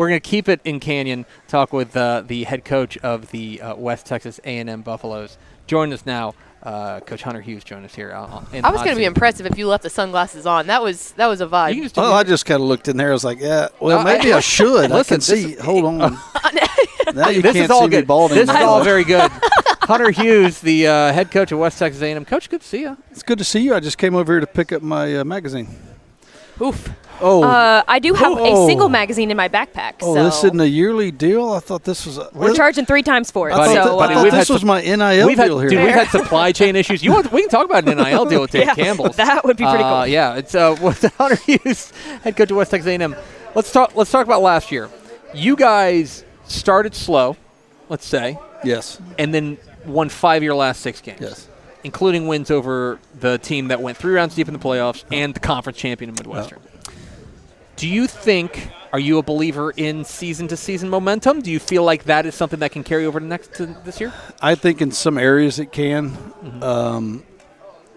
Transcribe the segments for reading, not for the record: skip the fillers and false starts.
We're going to keep it in Canyon, talk with the head coach of the West Texas A&M Buffaloes. Join us now. Coach Hunter Hughes joined us here. I was going to be impressive if you left the sunglasses on. That was a vibe. I just kind of looked in there. I was like, yeah, well, maybe I should. Listen, I can see. Hold on. Now you this can't is all see me good. balding. This is all very good. Hunter Hughes, the head coach of West Texas A&M. Coach, good to see you. It's good to see you. I just came over here to pick up my magazine. Oof. Oh. I do have a single magazine in my backpack. Oh, so. this isn't a yearly deal? I thought this was We're charging 3 times for it. I thought this was my NIL deal here. Dude, we've had supply chain issues. We can talk about an NIL deal with Dave Campbell's. That would be pretty cool. Yeah, it's Hunter Hughes, head coach of West Texas A&M. Let's talk about last year. You guys started slow, let's say. Yes. And then won 5 of your last 6 games. Yes. Including wins over the team that went 3 rounds deep in the playoffs and the conference champion in Midwestern. Do you think, are you a believer in season-to-season momentum? Do you feel like that is something that can carry over to this year? I think in some areas it can.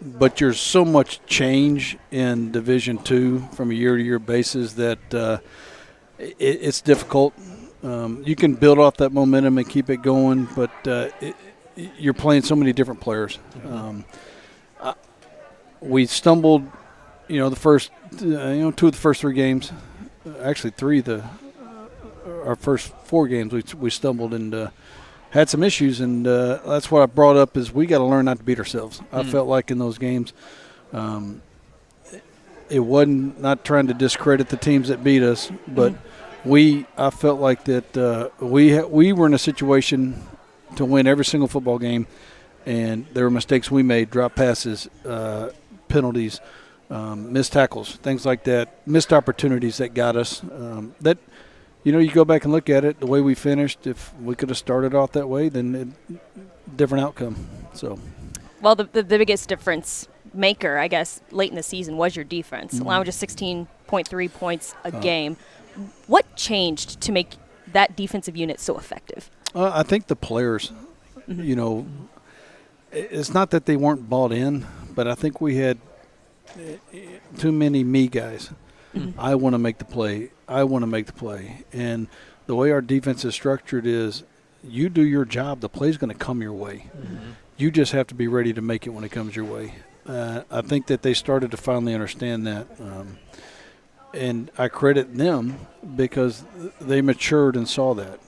But there's so much change in Division II from a year-to-year basis that it's difficult. You can build off that momentum and keep it going, but you're playing so many different players. We stumbled, the first, 2 of the first 3 games. Actually, 3 our first 4 games we stumbled and had some issues, and that's what I brought up is we got to learn not to beat ourselves. I felt like in those games, it wasn't not trying to discredit the teams that beat us, but I felt like that we were in a situation to win every single football game, and there were mistakes we made, drop passes, penalties, missed tackles, things like that, missed opportunities that got us. You go back and look at it, the way we finished, if we could have started off that way, then different outcome. So, well, the biggest difference maker, I guess, late in the season was your defense, allowing just 16.3 points a game. What changed to make that defensive unit so effective? I think the players, it's not that they weren't bought in, but I think we had too many me guys. I want to make the play. I want to make the play. And the way our defense is structured is you do your job, the play's going to come your way. You just have to be ready to make it when it comes your way. I think that they started to finally understand that. And I credit them because they matured and saw that.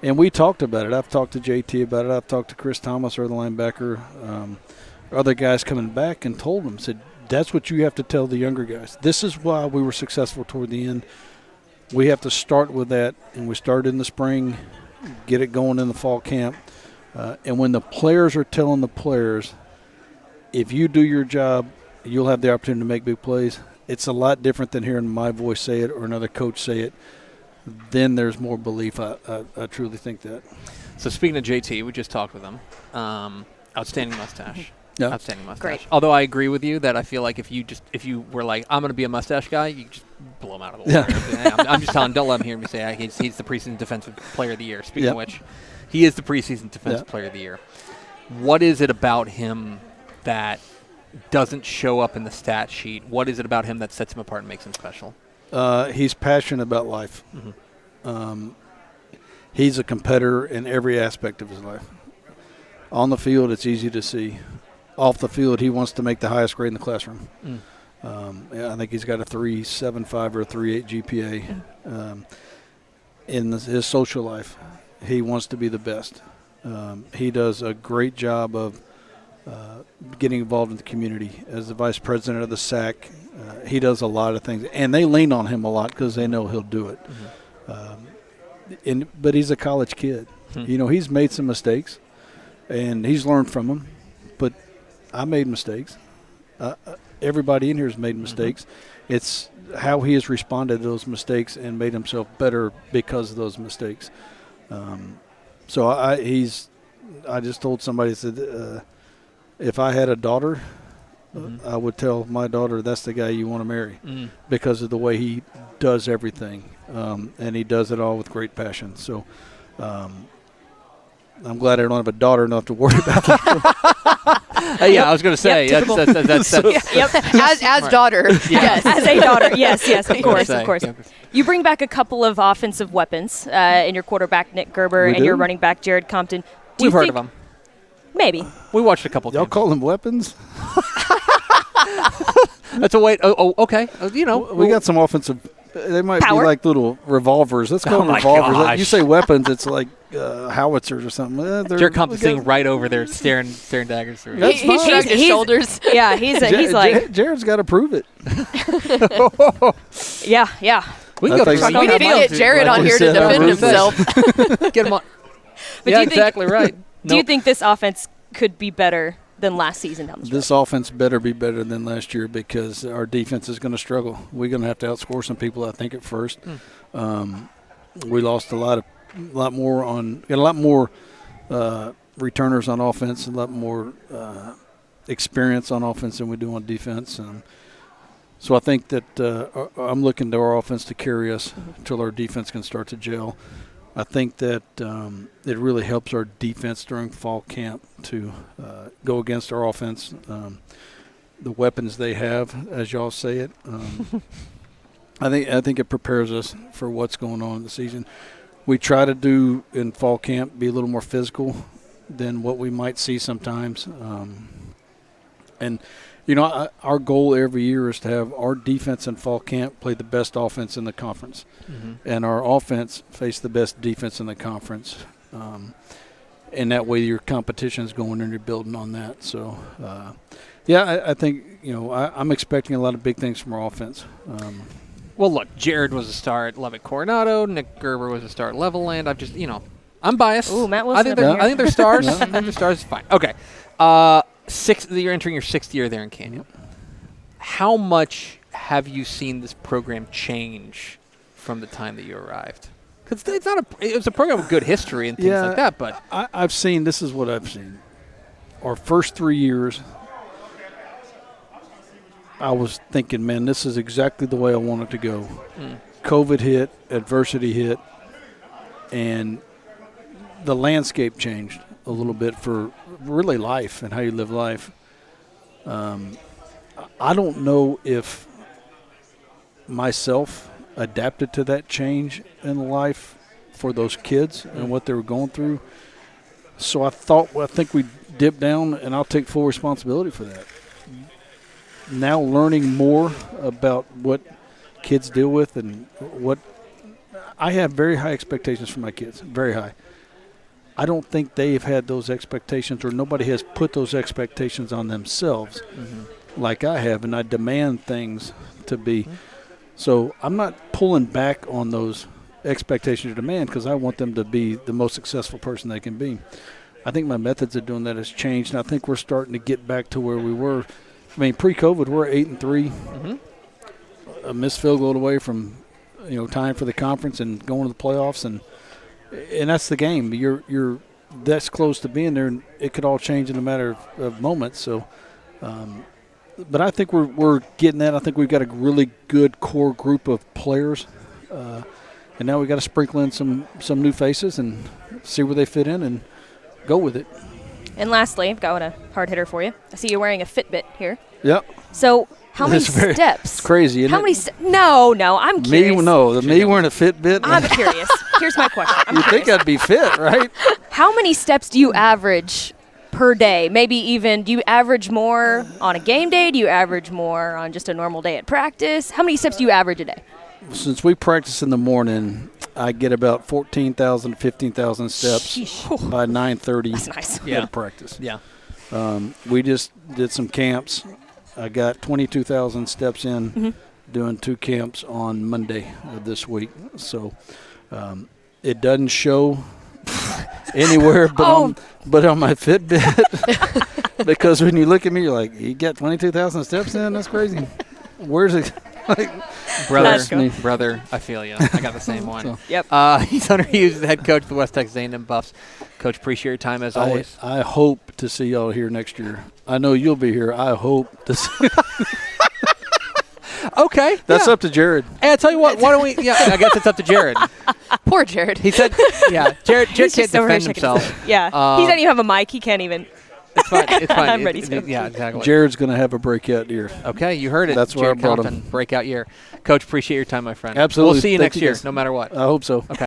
And we talked about it. I've talked to JT about it. I've talked to Chris Thomas, or the linebacker, other guys coming back and told them, said, that's what you have to tell the younger guys. This is why we were successful toward the end. We have to start with that, and we started in the spring, get it going in the fall camp. And when the players are telling the players, if you do your job, you'll have the opportunity to make big plays. It's a lot different than hearing my voice say it or another coach say it. Then there's more belief. I truly think that. So speaking of JT, we just talked with him. Outstanding mustache. Yeah. Outstanding mustache. Great. Although I agree with you that I feel like if you were like, I'm going to be a mustache guy, you just blow him out of the water. Yeah. I'm just telling, don't let him hear me say he's the preseason defensive player of the year. Speaking of which, he is the preseason defensive player of the year. What is it about him that doesn't show up in the stat sheet? What is it about him that sets him apart and makes him special? He's passionate about life. He's a competitor in every aspect of his life. On the field, it's easy to see. Off the field, he wants to make the highest grade in the classroom. I think he's got a 3.75 or a 3.8 GPA. In his social life, he wants to be the best. He does a great job of getting involved in the community. As the vice president of the SAC, he does a lot of things. And they lean on him a lot because they know he'll do it. But he's a college kid. He's made some mistakes, and he's learned from them. But I made mistakes. Everybody in here has made mistakes. It's how he has responded to those mistakes and made himself better because of those mistakes. So I just told somebody, I said, if I had a daughter, I would tell my daughter that's the guy you want to marry because of the way he does everything, and he does it all with great passion. So I'm glad I don't have a daughter enough to worry about that. Yeah, I was going to say. Yep, that's Yep. As daughter. Yes. As a daughter, yes, of course, say, of course. yeah. You bring back a couple of offensive weapons in your quarterback, Nick Gerber, We and do? your running back, Jared Compton. Do We've you heard think- of them. Maybe. We watched a couple Y'all games. call them weapons? That's a wait. Oh, okay. We got some offensive. They might Power? be like little revolvers. Let's call them my revolvers. gosh. You say weapons, it's like howitzers or something. Jared Compton's sitting right over there, staring daggers through. That's He fine. shrugged his shoulders. Yeah, he's like, Jared's got to prove it. yeah. We I can go think through so. We need to get Jared Like on you here to said, defend Bruce. himself. Get him on. But Yeah, do you think- exactly right. Do you think this offense could be better than last season down the stretch? This offense better be better than last year because our defense is going to struggle. We're going to have to outscore some people, I think, at first. We lost a lot more returners on offense, a lot more experience on offense than we do on defense. So I think that I'm looking to our offense to carry us until our defense can start to gel. I think that it really helps our defense during fall camp to go against our offense. The weapons they have, as y'all say it, I think it prepares us for what's going on in the season. We try to do in fall camp be a little more physical than what we might see sometimes. Our goal every year is to have our defense in fall camp play the best offense in the conference, and our offense face the best defense in the conference. And that way your competition is going and you're building on that. So, I think, I'm expecting a lot of big things from our offense. Well, look, Jared was a star at Lubbock Coronado. Nick Gerber was a star at Levelland. I'm biased. Ooh, Matt I Wilson think up they're, in here. I think they're stars. I think they're stars. Fine. Okay. You're entering your 6th year there in Canyon. How much have you seen this program change from the time that you arrived? Because it's a program with good history and things like that. But this is what I've seen. Our first 3 years, I was thinking, man, this is exactly the way I want it to go. COVID hit, adversity hit, and the landscape changed a little bit for really life and how you live life. I don't know if myself adapted to that change in life for those kids and what they were going through. So I think we dipped down, and I'll take full responsibility for that. Now learning more about what kids deal with and what I have very high expectations for my kids, very high. I don't think they've had those expectations, or nobody has put those expectations on themselves like I have, and I demand things to be. So I'm not pulling back on those expectations or demand because I want them to be the most successful person they can be. I think my methods of doing that has changed, and I think we're starting to get back to where we were. I mean, pre-COVID, we're 8-3, a missed field goal away from, tying for the conference and going to the playoffs, and that's the game. You're that's close to being there, and it could all change in a matter of moments. So, but I think we're getting that. I think we've got a really good core group of players, and now we got to sprinkle in some new faces and see where they fit in and go with it. And lastly, I've got a hard hitter for you. I see you're wearing a Fitbit here. Yep. So how many steps? It's crazy, isn't How it? many No, I'm curious. Me wearing a Fitbit. I'm curious. Here's my question. You think I'd be fit, right? How many steps do you average per day? Maybe even, do you average more on a game day? Do you average more on just a normal day at practice? How many steps do you average a day? Since we practice in the morning, I get about 14,000 to 15,000 steps Sheesh. by 9:30 That's nice. at practice. yeah. We just did some camps. I got 22,000 steps in doing 2 camps on Monday of this week. So it doesn't show anywhere but on my Fitbit because when you look at me, you're like, you got 22,000 steps in? That's crazy. Where's it? Brother, I feel you. I got the same one. So, Yep. He's Hunter Hughes, the head coach of the West Texas A&M Buffs. Coach, appreciate your time as always. I hope to see y'all here next year. I know you'll be here. I hope to see. Okay. That's up to Jared. Hey, I tell you what. Why don't we? Yeah, I guess it's up to Jared. Poor Jared. He said, "Yeah, Jared He's can't just over here defend shaking himself." his head. Yeah. He doesn't even have a mic. He can't even. It's fine. It's fine. I'm ready to. Yeah, exactly. Jared's going to have a breakout year. Okay, you heard it. That's why I Jared brought him. Compton, breakout year. Coach, appreciate your time, my friend. Absolutely. We'll see you Thank next you year, guys. no matter what. I hope so. Okay.